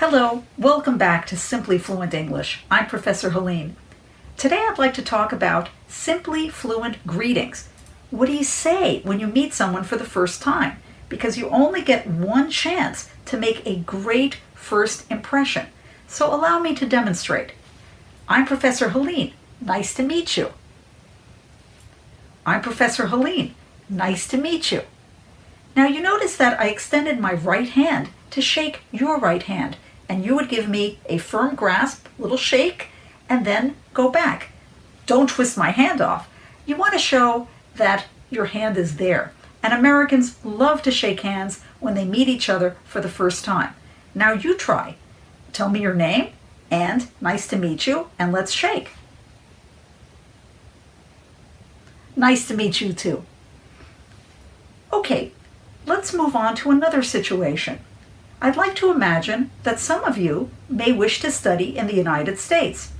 Hello, welcome back to Simply Fluent English. I'm Professor Helene. Today I'd like to talk about Simply Fluent greetings. What do you say when you meet someone for the first time? Because you only get one chance to make a great first impression. So allow me to demonstrate. I'm Professor Helene. Nice to meet you. I'm Professor Helene. Nice to meet you. Now you notice that I extended my right hand to shake your right hand, and you would give me a firm grasp, little shake, and then go back. Don't twist my hand off. You want to show that your hand is there. And Americans love to shake hands when they meet each other for the first time. Now you try. Tell me your name and nice to meet you, and let's shake. Nice to meet you too. Okay, let's move on to another situation. I'd like to imagine that some of you may wish to study in the United States.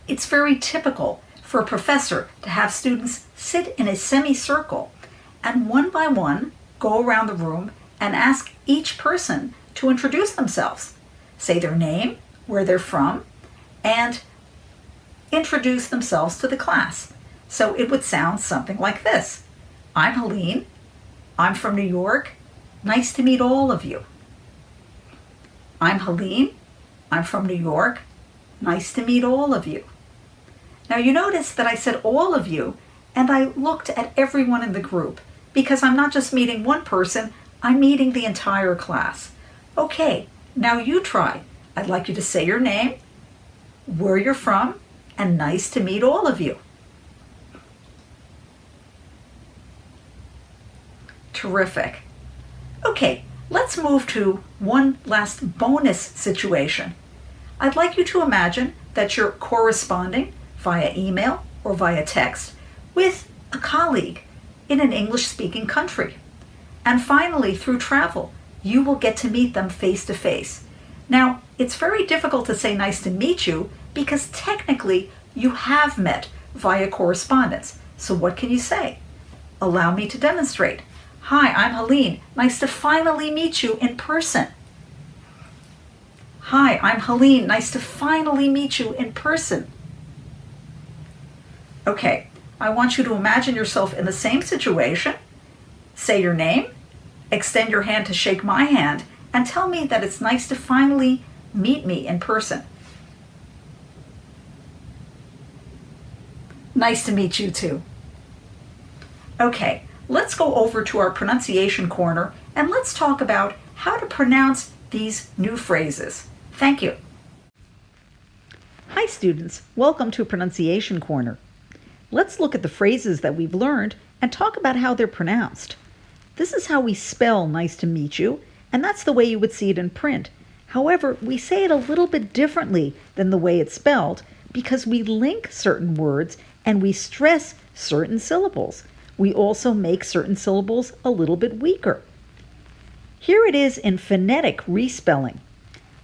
It's very typical for a professor to have students sit in a semicircle and one by one go around the room and ask each person to introduce themselves, say their name, where they're from, and introduce themselves to the class. So it would sound something like this. I'm Helene. I'm from New York. Nice to meet all of you. I'm Helene. I'm from New York. Nice to meet all of you. Now you notice that I said all of you, and I looked at everyone in the group because I'm not just meeting one person, I'm meeting the entire class. Okay, now you try. I'd like you to say your name, where you're from, and nice to meet all of you. Terrific. Okay, let's move to one last bonus situation. I'd like you to imagine that you're corresponding via email or via text with a colleague in an English-speaking country. And finally, through travel, you will get to meet them face to face. Now, it's very difficult to say nice to meet you because technically you have met via correspondence. So what can you say? Allow me to demonstrate. Hi, I'm Helene. Nice to finally meet you in person. Hi, I'm Helene. Nice to finally meet you in person. Okay, I want you to imagine yourself in the same situation. Say your name, extend your hand to shake my hand, and tell me that it's nice to finally meet me in person. Nice to meet you too. Okay. Let's go over to our pronunciation corner and let's talk about how to pronounce these new phrases. Thank you. Hi students, welcome to Pronunciation Corner. Let's look at the phrases that we've learned and talk about how they're pronounced. This is how we spell nice to meet you, and that's the way you would see it in print. However, we say it a little bit differently than the way it's spelled because we link certain words and we stress certain syllables. We also make certain syllables a little bit weaker. Here it is in phonetic respelling.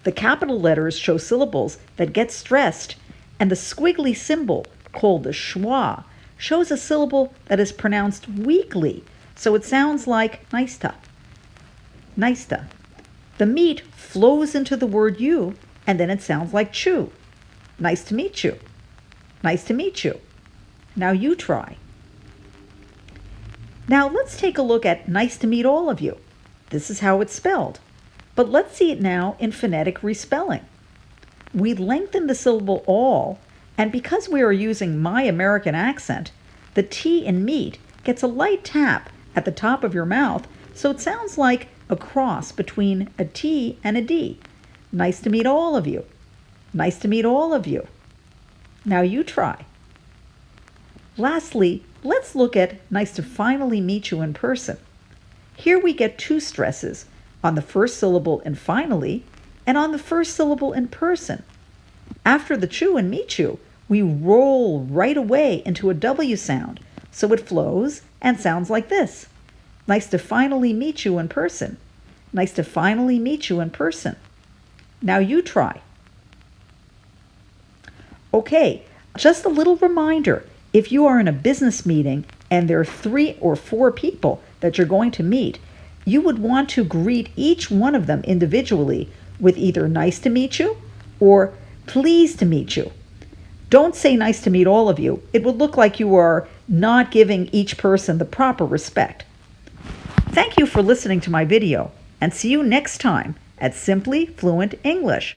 The capital letters show syllables that get stressed, and the squiggly symbol, called the schwa, shows a syllable that is pronounced weakly, so it sounds like nice-ta. Nice-ta. The meat flows into the word you, and then it sounds like chew. Nice to meet you. Nice to meet you. Now you try. Now let's take a look at nice to meet all of you. This is how it's spelled. But let's see it now in phonetic respelling. We lengthen the syllable all, and because we are using my American accent, the T in meet gets a light tap at the top of your mouth, so it sounds like a cross between a T and a D. Nice to meet all of you. Nice to meet all of you. Now you try. Lastly, let's look at nice to finally meet you in person. Here we get two stresses, on the first syllable in finally and on the first syllable in person. After the chew and meet you, we roll right away into a W sound, so it flows and sounds like this. Nice to finally meet you in person. Nice to finally meet you in person. Now you try. Okay, just a little reminder. If you are in a business meeting and there are 3 or 4 people that you're going to meet, you would want to greet each one of them individually with either nice to meet you or pleased to meet you. Don't say nice to meet all of you. It would look like you are not giving each person the proper respect. Thank you for listening to my video, and see you next time at Simply Fluent English.